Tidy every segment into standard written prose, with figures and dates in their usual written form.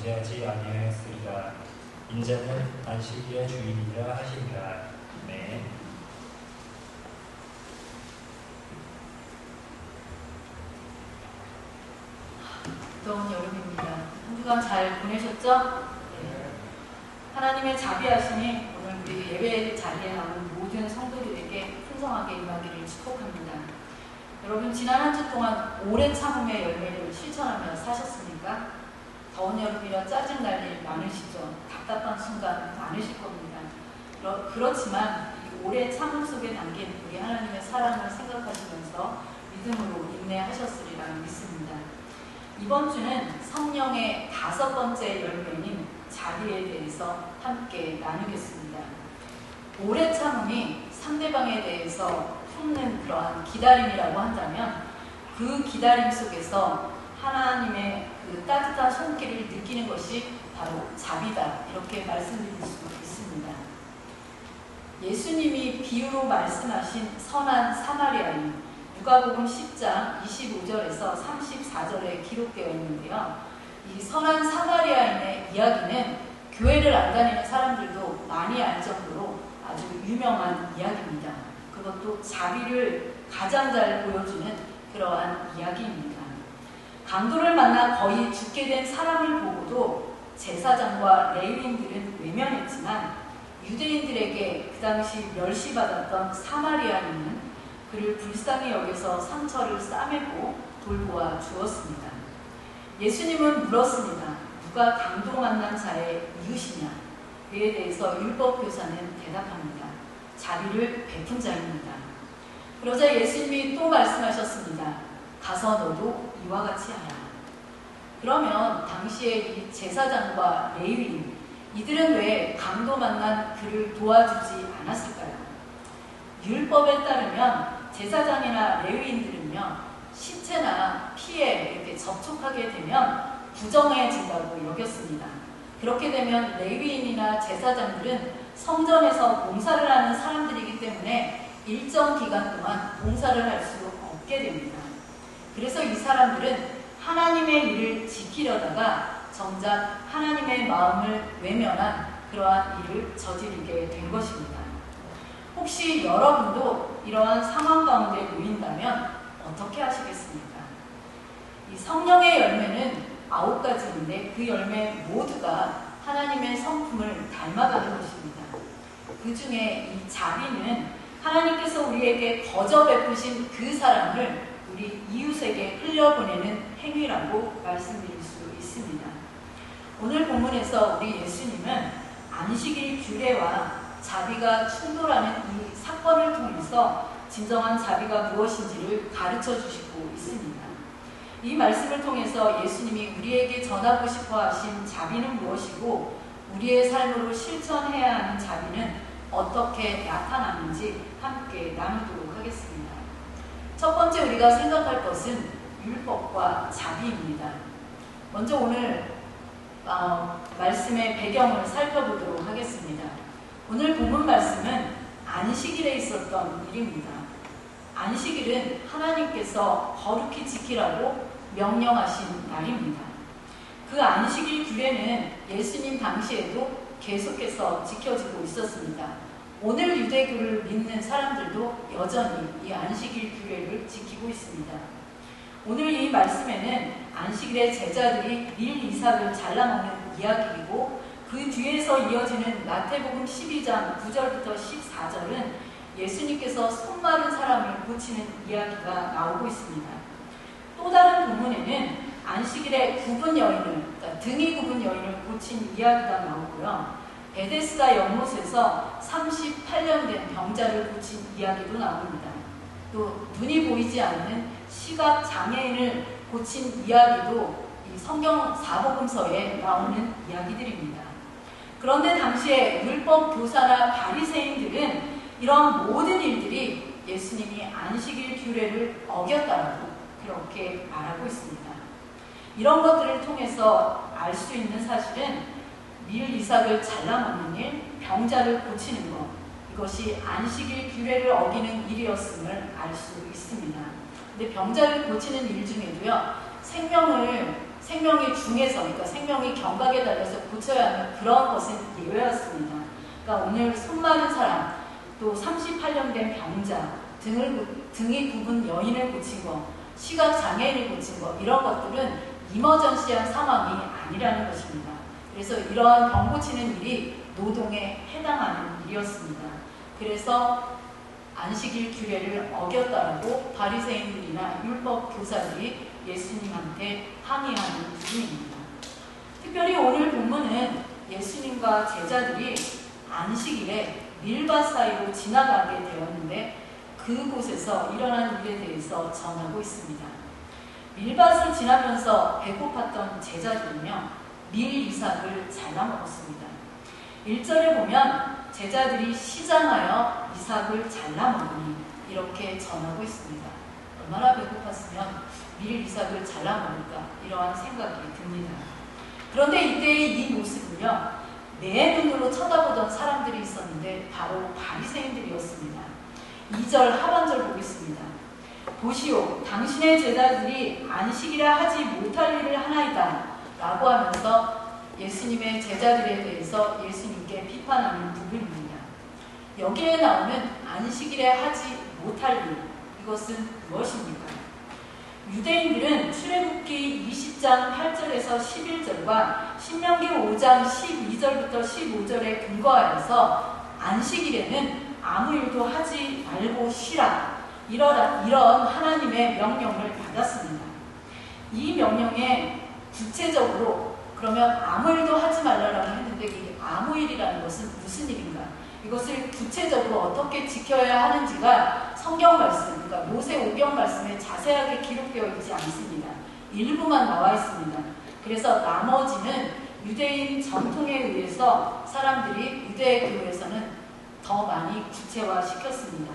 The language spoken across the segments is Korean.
정죄하지 아니하였으리라. 인자는 안식일의 주일이라 하시니라. 아멘. 더운 여름입니다. 한 주간 잘 보내셨죠? 네. 하나님의 자비하심이 오늘 우리 예배 자리에 나온 모든 성도들에게 풍성하게 임하기를 축복합니다. 여러분, 지난 한 주 동안 오랜 참음의 열매를 실천하며 사셨습니까? 더운 여름이라 짜증날 일 많으시죠? 답답한 순간 많으실 겁니다. 그렇지만 이 오랜 참음 속에 담긴 우리 하나님의 사랑을 생각하시면서 믿음으로 인내하셨으리라 믿습니다. 이번 주는 성령의 5번째 열매인 자비에 대해서 함께 나누겠습니다. 오래 참음이 상대방에 대해서 품는 그러한 기다림이라고 한다면 그 기다림 속에서 하나님의 그 따뜻한 손길을 느끼는 것이 바로 자비다, 이렇게 말씀드릴 수 있습니다. 예수님이 비유로 말씀하신 선한 사마리아인 누가복음 10장 25절에서 34절에 기록되어 있는데요. 이 선한 사마리아인의 이야기는 교회를 안 다니는 사람들도 많이 알 정도로 아주 유명한 이야기입니다. 그것도 자비를 가장 잘 보여주는 그러한 이야기입니다. 강도를 만나 거의 죽게 된 사람을 보고도 제사장과 레위인들은 외면했지만 유대인들에게 그 당시 멸시받았던 사마리아인은 그를 불쌍히 여겨서 상처를 싸매고 돌보아 주었습니다. 예수님은 물었습니다. 누가 강도 만난 자의 이웃이냐? 그에 대해서 율법교사는 대답합니다. 자비를 베푼 자입니다. 그러자 예수님이 또 말씀하셨습니다. 가서 너도 이와 같이 하라. 그러면 당시에 이 제사장과 레위인, 이들은 왜 강도 만난 그를 도와주지 않았을까요? 율법에 따르면 제사장이나 레위인들은요, 시체나 피에 이렇게 접촉하게 되면 부정해진다고 여겼습니다. 그렇게 되면 레위인이나 제사장들은 성전에서 봉사를 하는 사람들이기 때문에 일정 기간 동안 봉사를 할 수 없게 됩니다. 그래서 이 사람들은 하나님의 일을 지키려다가 정작 하나님의 마음을 외면한 그러한 일을 저지르게 된 것입니다. 혹시 여러분도 이러한 상황 가운데 놓인다면 어떻게 하시겠습니까? 이 성령의 열매는 9가지인데 그 열매 모두가 하나님의 성품을 닮아가는 것입니다. 그 중에 이 자비는 하나님께서 우리에게 거저 베푸신 그 사랑을 우리 이웃에게 흘려보내는 행위라고 말씀드릴 수 있습니다. 오늘 본문에서 우리 예수님은 안식일 규례와 자비가 충돌하는 이 사건을 통해서 진정한 자비가 무엇인지를 가르쳐 주시고 있습니다. 이 말씀을 통해서 예수님이 우리에게 전하고 싶어 하신 자비는 무엇이고 우리의 삶으로 실천해야 하는 자비는 어떻게 나타나는지 함께 나누도록 하겠습니다. 첫 번째 우리가 생각할 것은 율법과 자비입니다. 먼저 오늘 말씀의 배경을 살펴보도록 하겠습니다. 오늘 본문 말씀은 안식일에 있었던 일입니다. 안식일은 하나님께서 거룩히 지키라고 명령하신 날입니다. 그 안식일 규례는 예수님 당시에도 계속해서 지켜지고 있었습니다. 오늘 유대교를 믿는 사람들도 여전히 이 안식일 규례를 지키고 있습니다. 오늘 이 말씀에는 안식일에 제자들이 밀 이삭을 잘라먹는 이야기이고 그 뒤에서 이어지는 마태복음 12장 9절부터 14절은 예수님께서 손 마른 사람을 고치는 이야기가 나오고 있습니다. 또 다른 본문에는 안식일에 굽은 여인을, 그러니까 등이 굽은 여인을 고친 이야기가 나오고요. 베데스다 연못에서 38년 된 병자를 고친 이야기도 나옵니다. 또 눈이 보이지 않는 시각 장애인을 고친 이야기도 이 성경 사복음서에 나오는 이야기들입니다. 그런데 당시에 율법 교사나 바리새인들은 이런 모든 일들이 예수님이 안식일 규례를 어겼다라고 그렇게 말하고 있습니다. 이런 것들을 통해서 알 수 있는 사실은 밀 이삭을 잘라먹는 일, 병자를 고치는 것, 이것이 안식일 규례를 어기는 일이었음을 알 수 있습니다. 근데 병자를 고치는 일 중에도요, 생명을 생명이 중에서, 그러니까 생명이 경각에 달려서 고쳐야 하는 그런 것은 예외였습니다. 그러니까 오늘 손 마른 사람, 또 38년 된 병자, 등이 굽은 여인을 고친 것, 시각 장애인을 고친 것, 이런 것들은 이머전시한 상황이 아니라는 것입니다. 그래서 이러한 병 고치는 일이 노동에 해당하는 일이었습니다. 그래서 안식일 규례를 어겼다라고 바리새인들이나 율법 교사들이 예수님한테 항의하는 부분입니다. 특별히 오늘 본문은 예수님과 제자들이 안식일에 밀밭 사이로 지나가게 되었는데 그곳에서 일어난 일에 대해서 전하고 있습니다. 밀밭을 지나면서 배고팠던 제자들은요, 밀 이삭을 잘라 먹었습니다. 1절에 보면 제자들이 시장하여 이삭을 잘라 먹으니 이렇게 전하고 있습니다. 얼마나 배고팠으면 밀 이삭을 잘라 먹을까, 이러한 생각이 듭니다. 그런데 이때의 이 모습은요, 내 눈으로 쳐다보던 사람들이 있었는데 바로 바리새인들이었습니다. 2절 하반절 보겠습니다. 보시오, 당신의 제자들이 안식이라 하지 못할 일을 하나이다 라고 하면서 예수님의 제자들에 대해서 예수님께 비판하는 부분입니다. 여기에 나오는 안식일에 하지 못할 일, 이것은 무엇입니까? 유대인들은 출애굽기 20장 8절에서 11절과 신명기 5장 12절부터 15절에 근거하여서 안식일에는 아무 일도 하지 말고 쉬라, 이런 하나님의 명령을 받았습니다. 이 명령에 구체적으로 그러면 아무 일도 하지 말라라고 했는데 이 아무 일이라는 것은 무슨 일인가? 이것을 구체적으로 어떻게 지켜야 하는지가 성경 말씀, 그러니까 모세 오경 말씀에 자세하게 기록되어 있지 않습니다. 일부만 나와 있습니다. 그래서 나머지는 유대인 전통에 의해서 사람들이 유대 교회에서는 더 많이 구체화시켰습니다.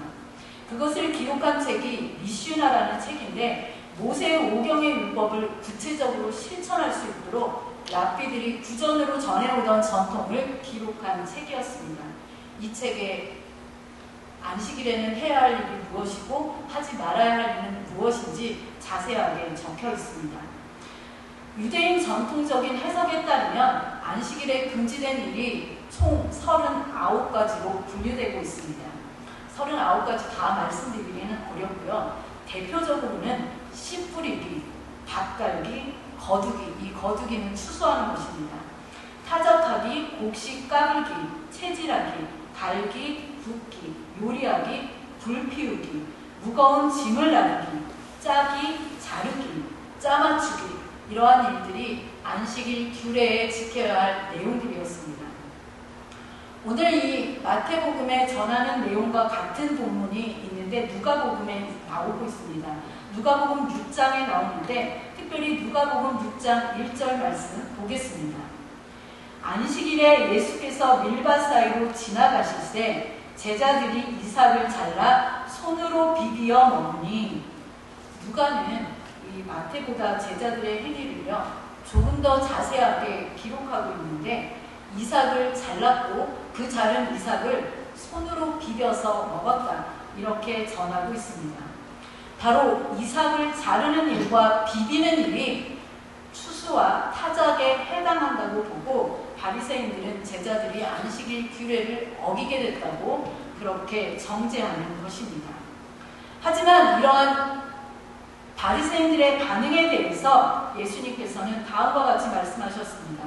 그것을 기록한 책이 미슈나라는 책인데 모세 오경의 율법을 구체적으로 실천할 수 있도록 랍비들이 구전으로 전해오던 전통을 기록한 책이었습니다. 이 책에 안식일에는 해야 할 일이 무엇이고 하지 말아야 할 일은 무엇인지 자세하게 적혀 있습니다. 유대인 전통적인 해석에 따르면 안식일에 금지된 일이 총 39가지로 분류되고 있습니다. 39가지 다 말씀드리기는 어렵고요. 대표적으로는 씨 뿌리기, 밥 갈기, 거두기, 이 거두기는 추수하는 것입니다. 타작하기, 곡식 까불기, 채질하기, 갈기, 굽기, 요리하기, 불 피우기, 무거운 짐을 나르기, 짜기, 자르기, 짜 맞추기, 이러한 일들이 안식일 규례에 지켜야 할 내용들이었습니다. 오늘 이 마태복음에 전하는 내용과 같은 본문이 있는데 누가복음에 나오고 있습니다. 누가복음 6장에 나오는데 특별히 누가복음 6장 1절 말씀 보겠습니다. 안식일에 예수께서 밀밭 사이로 지나가실 때 제자들이 이삭을 잘라 손으로 비비어 먹으니, 누가는 이 마태보다 제자들의 행위를요 조금 더 자세하게 기록하고 있는데 이삭을 잘랐고 그 자른 이삭을 손으로 비벼서 먹었다, 이렇게 전하고 있습니다. 바로 이삭을 자르는 일과 비비는 일이 추수와 타작에 해당한다고 보고 바리새인들은 제자들이 안식일 규례를 어기게 됐다고 그렇게 정죄하는 것입니다. 하지만 이러한 바리새인들의 반응에 대해서 예수님께서는 다음과 같이 말씀하셨습니다.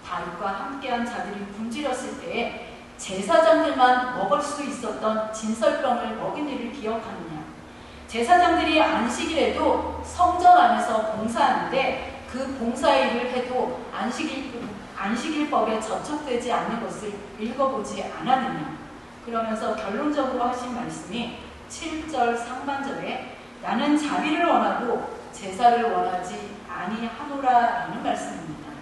다윗과 함께한 자들이 굶주렸을 때에 제사장들만 먹을 수 있었던 진설병을 먹인 일을 기억하느냐? 제사장들이 안식일에도 성전 안에서 봉사하는데 그 봉사일을 해도 안식일법에 저촉되지 않는 것을 읽어보지 않았느냐? 그러면서 결론적으로 하신 말씀이 7절 상반절에 나는 자비를 원하고 제사를 원하지 아니하노라라는 말씀입니다.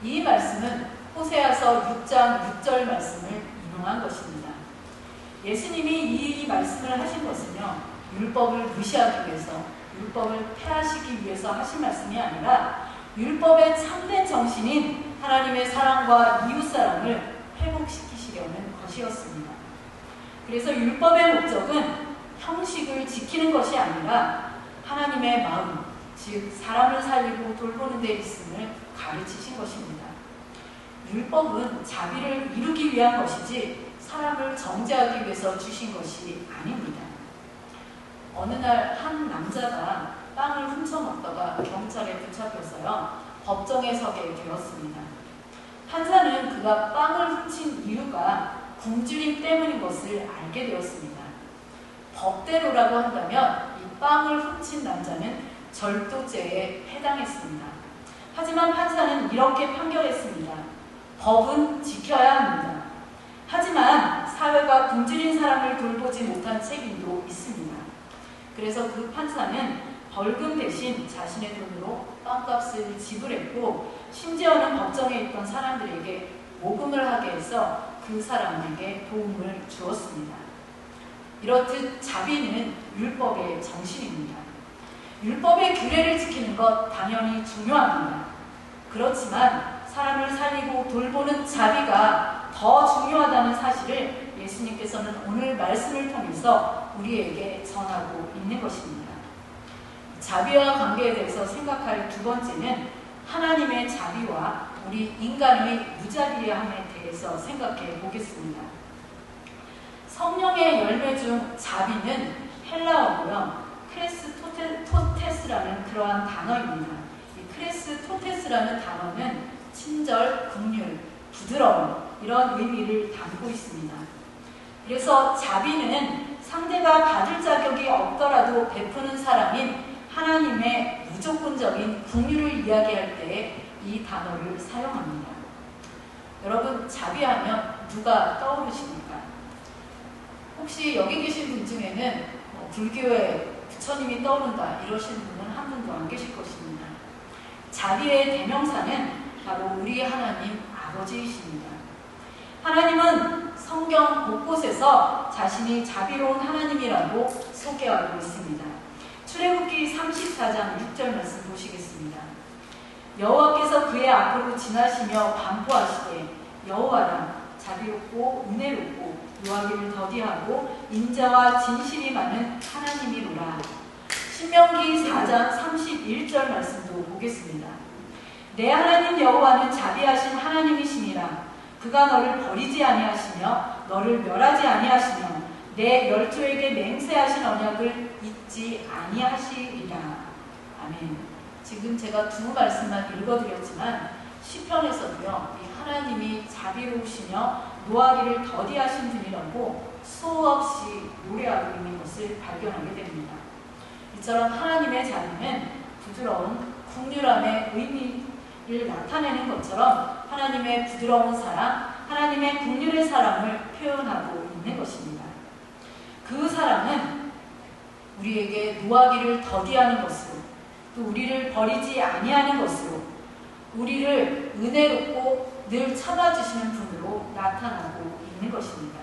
이 말씀은 호세아서 6장 6절 말씀을 인용한 것입니다. 예수님이 이 말씀을 하신 것은요, 율법을 무시하기 위해서, 율법을 폐하시기 위해서 하신 말씀이 아니라 율법의 참된 정신인 하나님의 사랑과 이웃사랑을 회복시키시려는 것이었습니다. 그래서 율법의 목적은 형식을 지키는 것이 아니라 하나님의 마음, 즉 사람을 살리고 돌보는 데 있음을 가르치신 것입니다. 율법은 자비를 이루기 위한 것이지 사람을 정죄하기 위해서 주신 것이 아닙니다. 어느 날 한 남자가 빵을 훔쳐 먹다가 경찰에 붙잡혀서요 법정에 서게 되었습니다. 판사는 그가 빵을 훔친 이유가 굶주림 때문인 것을 알게 되었습니다. 법대로라고 한다면 이 빵을 훔친 남자는 절도죄에 해당했습니다. 하지만 판사는 이렇게 판결했습니다. 법은 지켜야 합니다. 하지만 사회가 굶주린 사람을 돌보지 못한 책임도 있습니다. 그래서 그 판사는 벌금 대신 자신의 돈으로 빵값을 지불했고 심지어는 법정에 있던 사람들에게 모금을 하게 해서 그 사람에게 도움을 주었습니다. 이렇듯 자비는 율법의 정신입니다. 율법의 규례를 지키는 것 당연히 중요합니다. 그렇지만 사람을 살리고 돌보는 자비가 더 중요하다는 사실을 예수님께서는 오늘 말씀을 통해서 우리에게 전하고 있는 것입니다. 자비와 관계에 대해서 생각할 두 번째는 하나님의 자비와 우리 인간의 무자비함에 대해서 생각해 보겠습니다. 성령의 열매 중 자비는 헬라어고요. 크레스토테스라는 그러한 단어입니다. 이 크레스토테스라는 단어는 친절, 긍휼, 부드러움 이런 의미를 담고 있습니다. 그래서 자비는 상대가 받을 자격이 없더라도 베푸는 사람인 하나님의 무조건적인 긍휼을 이야기할 때 이 단어를 사용합니다. 여러분, 자비하면 누가 떠오르십니까? 혹시 여기 계신 분 중에는 불교의 부처님이 떠오른다 이러시는 분은 한 분도 안 계실 것입니다. 자비의 대명사는 바로 우리 하나님 아버지이십니다. 하나님은 성경 곳곳에서 자신이 자비로운 하나님이라고 소개하고 있습니다. 출애굽기 34장 6절 말씀 보시겠습니다. 여호와께서 그의 앞으로 지나시며 반포하시되 여호와라 자비롭고 은혜롭고 노하기를 더디하고 인자와 진실이 많은 하나님이로라. 신명기 4장 31절 말씀도 보겠습니다. 내 하나님 여호와는 자비하신 하나님이시니라. 그가 너를 버리지 아니하시며 너를 멸하지 아니하시며 내 열조에게 맹세하신 언약을 잊지 아니하시리라. 아멘. 지금 제가 두 말씀만 읽어드렸지만 시편에서도요, 이 하나님이 자비로우시며 노하기를 더디하신 분이라고 수없이 노래하고 있는 것을 발견하게 됩니다. 이처럼 하나님의 자비는 부드러운 긍휼함의 의미를 나타내는 것처럼 하나님의 부드러운 사랑, 하나님의 긍휼의 사랑을 표현하고 있는 것입니다. 그 사랑은 우리에게 노하기를 더디하는 것으로 또 우리를 버리지 아니하는 것으로 우리를 은혜롭고 늘 참아주시는 분으로 나타나고 있는 것입니다.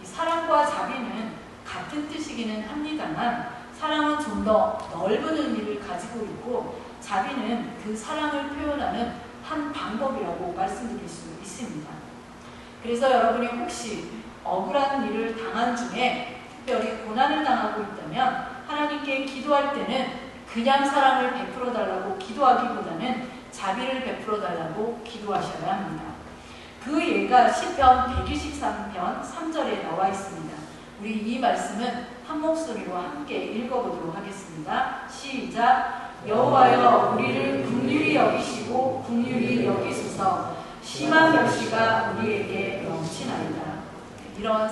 이 사랑과 자비는 같은 뜻이기는 합니다만 사랑은 좀 더 넓은 의미를 가지고 있고 자비는 그 사랑을 표현하는 한 방법이라고 말씀드릴 수 있습니다. 그래서 여러분이 혹시 억울한 일을 당한 중에 특별히 고난을 당하고 있다면 하나님께 기도할 때는 그냥 사랑을 베풀어 달라고 기도하기보다는 자비를 베풀어 달라고 기도하셔야 합니다. 그 예가 시편 123편 3절에 나와 있습니다. 우리 이 말씀은 한 목소리로 함께 읽어보도록 하겠습니다. 시작. 여호와여 우리를 긍휼히 여기시고 긍휼히 여기소서. 심한 멸시가 우리에게 넘치나이다. 이러한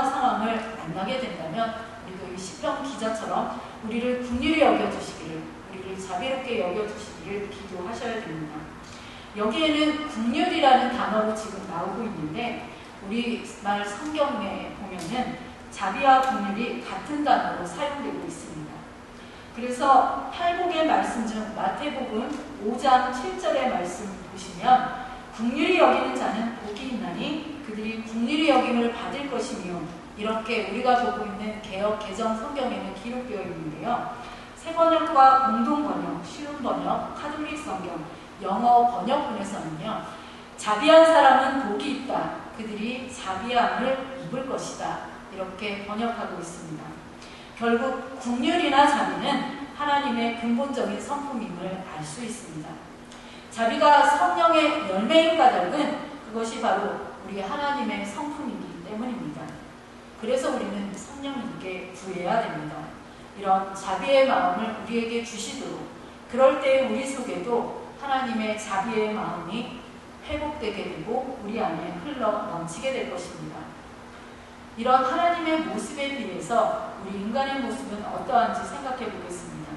상황을 만나게 된다면 우리도 이 시편 기자처럼 우리를 긍휼히 여겨주시기를, 우리를 자비롭게 여겨주시기를 기도하셔야 됩니다. 여기에는 긍휼이라는 단어로 지금 나오고 있는데 우리말 성경에 보면은 자비와 긍휼이 같은 단어로 사용되고 있습니다. 그래서 팔복의 말씀 중 마태복음 5장 7절의 말씀 보시면 긍휼히 여기는 자는 복이 있나니 그들이 긍휼히 여김을 받을 것이며 이렇게 우리가 보고 있는 개역 개정 성경에는 기록되어 있는데요. 새번역과 공동번역, 쉬운 번역, 카톨릭 성경, 영어 번역본에서는요. 자비한 사람은 복이 있다. 그들이 자비함을 입을 것이다. 이렇게 번역하고 있습니다. 결국 긍휼이나 자비는 하나님의 근본적인 성품임을 알 수 있습니다. 자비가 성령의 열매인 까닭은 그것이 바로 우리 하나님의 성품이기 때문입니다. 그래서 우리는 성령님께 구해야 됩니다. 이런 자비의 마음을 우리에게 주시도록, 그럴 때 우리 속에도 하나님의 자비의 마음이 회복되게 되고 우리 안에 흘러 넘치게 될 것입니다. 이런 하나님의 모습에 비해서 우리 인간의 모습은 어떠한지 생각해 보겠습니다.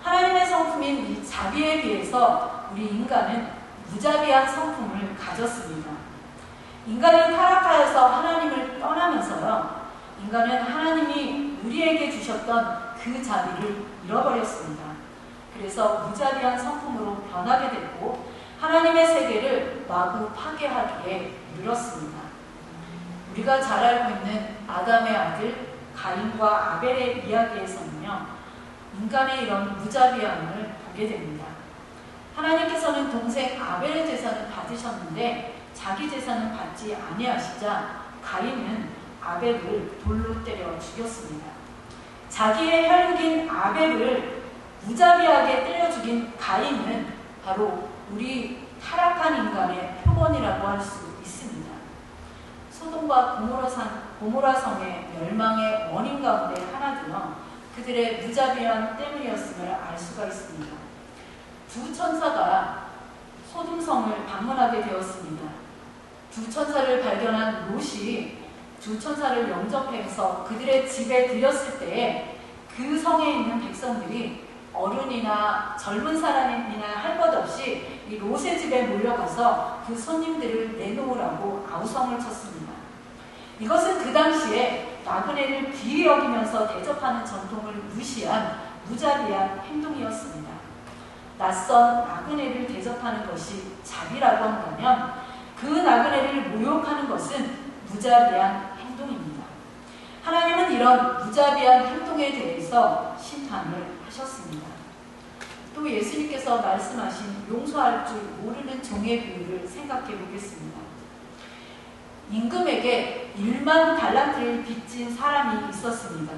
하나님의 성품인 이 자비에 비해서 우리 인간은 무자비한 성품을 가졌습니다. 인간이 타락하여서 하나님을 떠나면서요, 인간은 하나님이 우리에게 주셨던 그 자비를 잃어버렸습니다. 그래서 무자비한 성품으로 변하게 됐고 하나님의 세계를 마구 파괴하기에 이르렀습니다. 우리가 잘 알고 있는 아담의 아들 가인과 아벨의 이야기에서는요, 인간의 이런 무자비함을 보게 됩니다. 하나님께서는 동생 아벨의 제사는 받으셨는데 자기 제사는 받지 아니하시자 가인은 아벨을 돌로 때려 죽였습니다. 자기의 혈육인 아벨을 무자비하게 때려 죽인 가인은 바로 우리 타락한 인간의 표본이라고 할 수 있습니다. 소돔과 고모라 성의 멸망의 원인 가운데 하나도요, 그들의 무자비함 때문이었음을 알 수가 있습니다. 두 천사가 소돔성을 방문하게 되었습니다. 두 천사를 발견한 롯이 두 천사를 영접해서 그들의 집에 들렸을 때에 그 성에 있는 백성들이 어른이나 젊은 사람이나 할 것 없이 이 롯의 집에 몰려가서 그 손님들을 내놓으라고 아우성을 쳤습니다. 이것은 그 당시에 나그네를 귀히 여기면서 대접하는 전통을 무시한 무자비한 행동이었습니다. 낯선 나그네를 대접하는 것이 자비라고 한다면 그 나그네를 모욕하는 것은 무자비한 행동입니다. 하나님은 이런 무자비한 행동에 대해서 심판을 하셨습니다. 또 예수님께서 말씀하신 용서할 줄 모르는 종의 비유를 생각해 보겠습니다. 임금에게 1만 달란트를 빚진 사람이 있었습니다.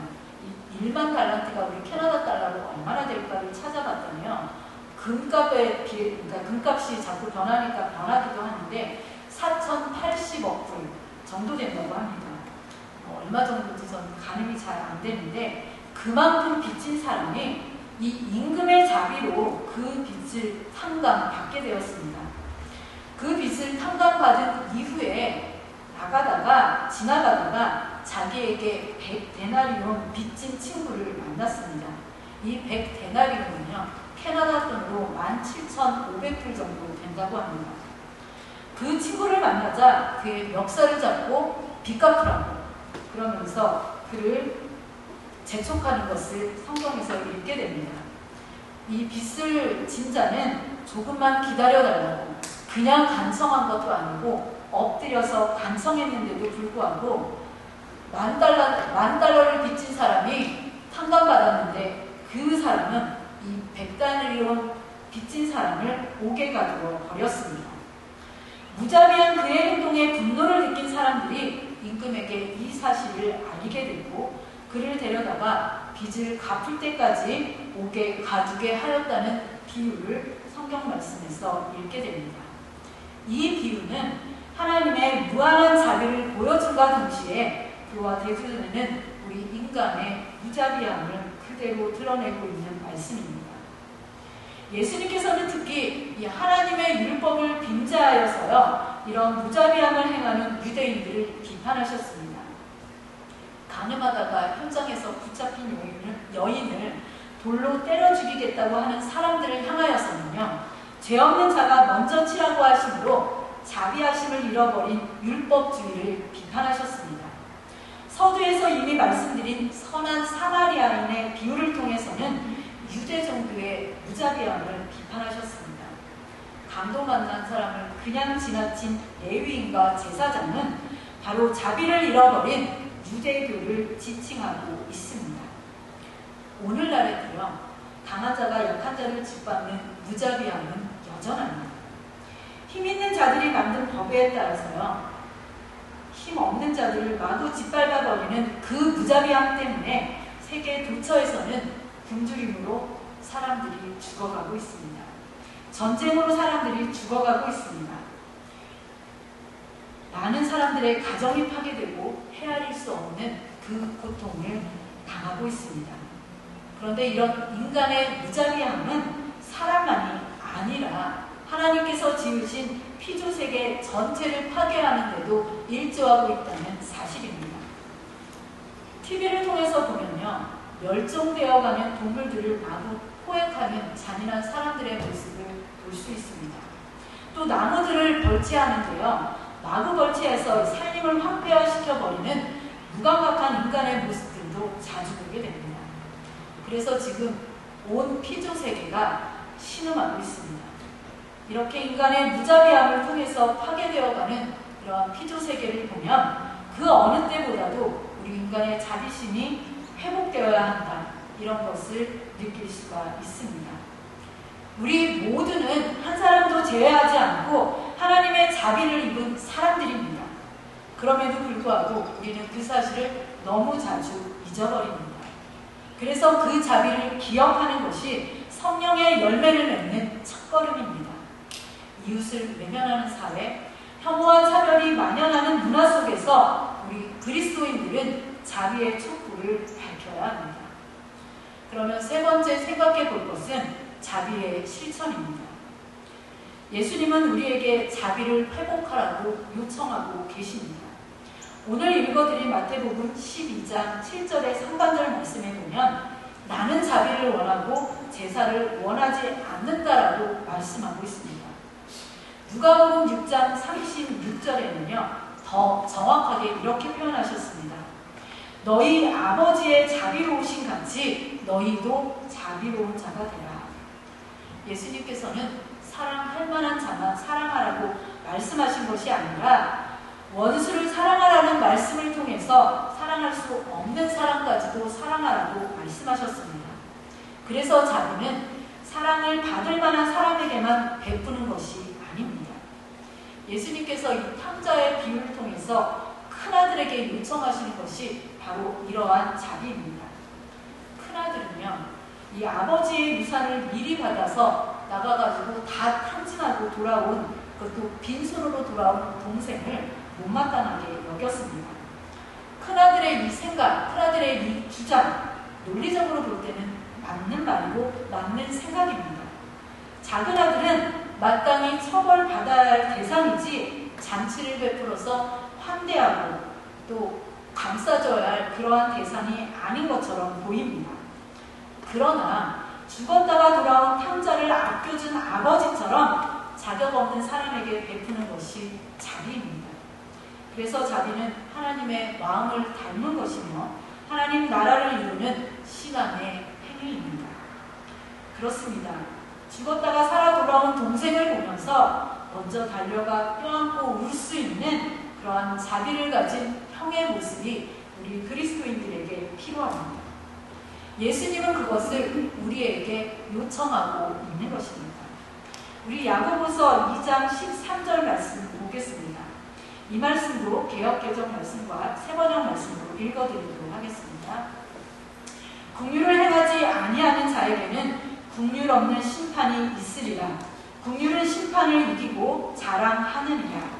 이 1만 달란트가 우리 캐나다 달러로 얼마나 될까를 찾아봤더니요, 그러니까 금값이 자꾸 변하니까 변하기도 하는데 4,080억 불 정도 된다고 합니다. 얼마 정도인지 저는 가늠이 잘 안 되는데 그만큼 빚진 사람이 이 임금의 자비로 그 빚을 탕감받게 되었습니다. 그 빚을 탕감받은 이후에 지나가다가 자기에게 100데나리온 빚진 친구를 만났습니다. 이 100데나리온은요, 캐나다 돈으로 17,500불 정도 된다고 합니다. 그 친구를 만나자 그의 멱살을 잡고 빚 갚으라고 그러면서 그를 재촉하는 것을 성경에서 읽게 됩니다. 이 빚을 진 자는 조금만 기다려달라고 그냥 간청한 것도 아니고 엎드려서 간청했는데도 불구하고 만 달러를 빚진 사람이 탕감받았는데 그 사람은 이 100데나리온 빚진 사람을 옥에 가두어 버렸습니다. 무자비한 그의 행동에 분노를 느낀 사람들이 임금에게 이 사실을 알리게 됐고 그를 데려다가 빚을 갚을 때까지 옥에 가두게 하였다는 비유를 성경 말씀에서 읽게 됩니다. 이 비유는 하나님의 무한한 자비를 보여준과 동시에 그와 대조되는 우리 인간의 무자비함을 그대로 드러내고 있는 말씀입니다. 예수님께서는 특히 이 하나님의 율법을 빙자하여서요, 이런 무자비함을 행하는 유대인들을 비판하셨습니다. 가늠하다가 현장에서 붙잡힌 여인을 돌로 때려 죽이겠다고 하는 사람들을 향하여서는요, 죄 없는 자가 먼저 치라고 하심으로 자비하심을 잃어버린 율법주의를 비판하셨습니다. 서두에서 이미 말씀드린 선한 사마리아인의 비유를 통해서는 유대 종교의 무자비함을 비판하셨습니다. 강도 만난 사람을 그냥 지나친 레위인과 제사장은 바로 자비를 잃어버린 유대교를 지칭하고 있습니다. 오늘날에도요, 강한 자가 약한 자를 짓밟는 무자비함은 여전합니다. 힘있는 자들이 만든 법에 따라서요, 힘 없는 자들을 마구 짓밟아 버리는 그 무자비함 때문에 세계 도처에서는 굶주림으로 사람들이 죽어가고 있습니다. 전쟁으로 사람들이 죽어가고 있습니다. 많은 사람들의 가정이 파괴되고 헤아릴 수 없는 그 고통을 당하고 있습니다. 그런데 이런 인간의 무자비함은 사람만이 아니라 하나님께서 지으신 피조세계 전체를 파괴하는데도 일조하고 있다는 사실입니다. TV를 통해서 보면요, 멸종되어가는 동물들을 마구 포획하는 잔인한 사람들의 모습을 볼 수 있습니다. 또 나무들을 벌채하는데요, 마구 벌채해서 산림을 황폐화시켜버리는 무감각한 인간의 모습들도 자주 보게 됩니다. 그래서 지금 온 피조세계가 신음하고 있습니다. 이렇게 인간의 무자비함을 통해서 파괴되어가는 이러한 피조세계를 보면 그 어느 때보다도 우리 인간의 자비심이 회복되어야 한다, 이런 것을 느낄 수가 있습니다. 우리 모두는 한 사람도 제외하지 않고 하나님의 자비를 입은 사람들입니다. 그럼에도 불구하고 우리는 그 사실을 너무 자주 잊어버립니다. 그래서 그 자비를 기억하는 것이 성령의 열매를 맺는 첫걸음입니다. 이웃을 외면하는 사회, 혐오와 차별이 만연하는 문화 속에서 우리 그리스도인들은 자비의 촛불을 밝혀야 합니다. 그러면 세 번째 생각해 볼 것은 자비의 실천입니다. 예수님은 우리에게 자비를 회복하라고 요청하고 계십니다. 오늘 읽어드린 마태복음 12장 7절의 상반절 말씀에 보면 나는 자비를 원하고 제사를 원하지 않는다라고 말씀하고 있습니다. 누가복음 6장 36절에는요, 더 정확하게 이렇게 표현하셨습니다. 너희 아버지의 자비로우신 같이 너희도 자비로운 자가 되라. 예수님께서는 사랑할 만한 자만 사랑하라고 말씀하신 것이 아니라 원수를 사랑하라는 말씀을 통해서 사랑할 수 없는 사람까지도 사랑하라고 말씀하셨습니다. 그래서 자비는 사랑을 받을 만한 사람에게만 베푸는 것이 아닙니다. 예수님께서 이 탕자의 비유를 통해서 큰아들에게 요청하시는 것이 바로 이러한 자비입니다. 큰아들은요, 이 아버지의 유산을 미리 받아서 나가가지고 다 탕진하고 돌아온, 그것도 빈손으로 돌아온 동생을 못마땅하게 여겼습니다. 큰아들의 이 생각, 큰아들의 이 주장, 논리적으로 볼 때는 맞는 말이고 맞는 생각입니다. 작은 아들은 마땅히 처벌받아야 할 대상이지 잔치를 베풀어서 환대하고 또 감싸줘야 할 그러한 대상이 아닌 것처럼 보입니다. 그러나 죽었다가 돌아온 탕자를 아껴준 아버지처럼 자격 없는 사람에게 베푸는 것이 자비입니다. 그래서 자비는 하나님의 마음을 닮은 것이며 하나님 나라를 이루는 신앙의 행위입니다. 그렇습니다. 죽었다가 살아 돌아온 동생을 보면서 먼저 달려가 껴안고 울 수 있는 그러한 자비를 가진 형의 모습이 우리 그리스도인들에게 필요합니다. 예수님은 그것을 우리에게 요청하고 있는 것입니다. 우리 야고보서 2장 13절 말씀 보겠습니다. 이 말씀도 개역개정 말씀과 새번역 말씀으로 읽어드리도록 하겠습니다. 긍휼을 행하지 아니하는 자에게는 긍휼 없는 심판이 있으리라. 긍휼은 심판을 이기고 자랑하느니라.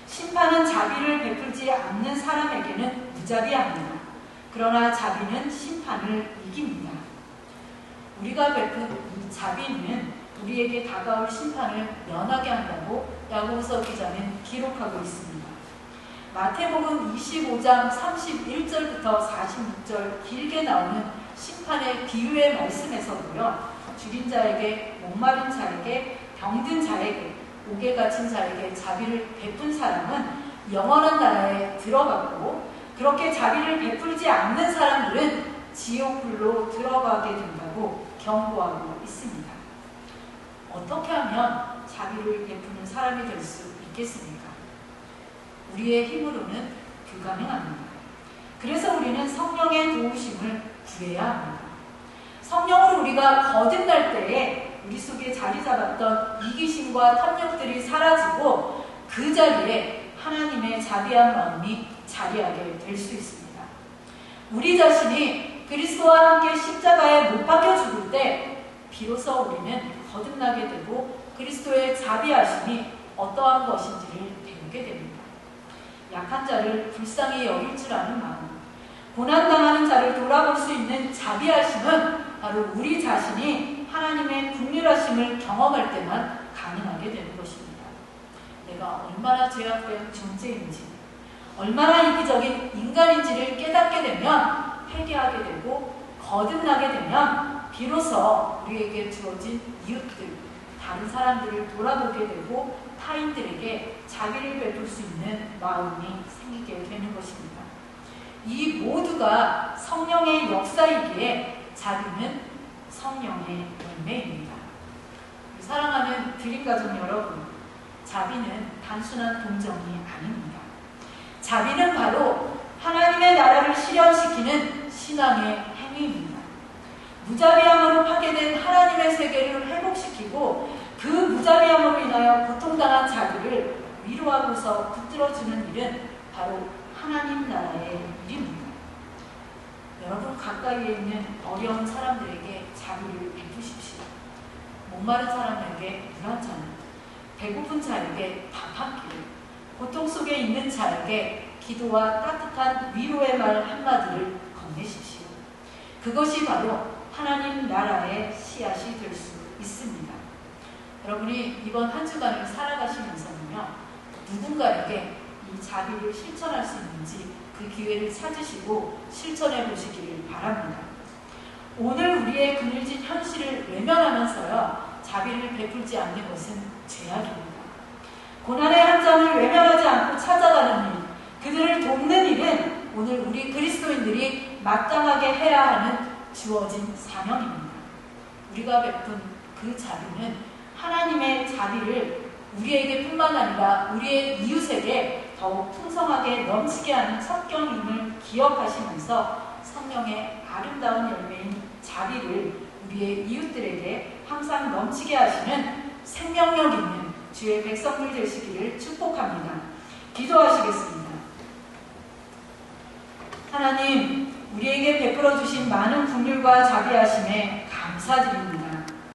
심판은 자비를 베풀지 않는 사람에게는 무자비합니다. 그러나 자비는 심판을 이깁니다. 우리가 베푼 이 자비는 우리에게 다가올 심판을 면하게 한다고 야고보서 기자는 기록하고 있습니다. 마태복음 25장 31절부터 46절 길게 나오는 심판의 비유의 말씀에서도요, 죽인 자에게, 목마른 자에게, 병든 자에게, 옥에 갇힌 자에게 자비를 베푼 사람은 영원한 나라에 들어갔고, 그렇게 자비를 베풀지 않는 사람들은 지옥불로 들어가게 된다고 경고하고 있습니다. 어떻게 하면 자비를 베푸는 사람이 될 수 있겠습니까? 우리의 힘으로는 불가능합니다. 그래서 우리는 성령의 도우심을 구해야 합니다. 성령으로 우리가 거듭날 때에 우리 속에 자리 잡았던 이기심과 탐욕들이 사라지고 그 자리에 하나님의 자비한 마음이 자리하게 될 수 있습니다. 우리 자신이 그리스도와 함께 십자가에 못 박혀 죽을 때 비로소 우리는 거듭나게 되고 그리스도의 자비하심이 어떠한 것인지를 배우게 됩니다. 약한 자를 불쌍히 여길 줄 아는 마음, 고난당하는 자를 돌아볼 수 있는 자비하심은 바로 우리 자신이 하나님의 긍휼하심을 경험할 때만 가능하게 되는 것입니다. 내가 얼마나 죄악된 존재인지, 얼마나 이기적인 인간인지를 깨닫게 되면 회개하게 되고 거듭나게 되면 비로소 우리에게 주어진 이웃들, 다른 사람들을 돌아보게 되고 타인들에게 자비를 베풀 수 있는 마음이 생기게 되는 것입니다. 이 모두가 성령의 역사이기에 자비는 성령의 열매입니다. 사랑하는 드림가족 여러분, 자비는 단순한 동정이 아닙니다. 자비는 바로 하나님의 나라를 실현시키는 신앙의 행위입니다. 무자비함으로 파괴된 하나님의 세계를 회복시키고 그 무자비함으로 인하여 고통당한 자들을 위로하고서 붙들어주는 일은 바로 하나님 나라의 일입니다. 여러분 가까이에 있는 어려운 사람들에게 자비를 베푸십시오. 목마른 사람에게 물 한 잔, 배고픈 자에게 밥 한 끼를, 고통 속에 있는 자에게 기도와 따뜻한 위로의 말 한마디를 건네십시오. 그것이 바로 하나님 나라의 씨앗이 될 수 있습니다. 여러분이 이번 한 주간을 살아가시면서는요, 누군가에게 이 자비를 실천할 수 있는지 그 기회를 찾으시고 실천해 보시기를 바랍니다. 오늘 우리의 그늘진 현실을 외면하면서요, 자비를 베풀지 않는 것은 죄악입니다. 고난의 한 장을 외면하지 않고 찾아가는 일, 그들을 돕는 일은 오늘 우리 그리스도인들이 마땅하게 해야 하는 주어진 사명입니다. 우리가 베푼 그 자비는 하나님의 자비를 우리에게 뿐만 아니라 우리의 이웃에게 더욱 풍성하게 넘치게 하는 첩경임을 기억하시면서 성령의 아름다운 열매인 자비를 우리의 이웃들에게 항상 넘치게 하시는 생명력 있는 주의 백성들 되시기를 축복합니다. 기도하시겠습니다. 하나님, 우리에게 베풀어 주신 많은 긍휼과 자비하심에 감사드립니다.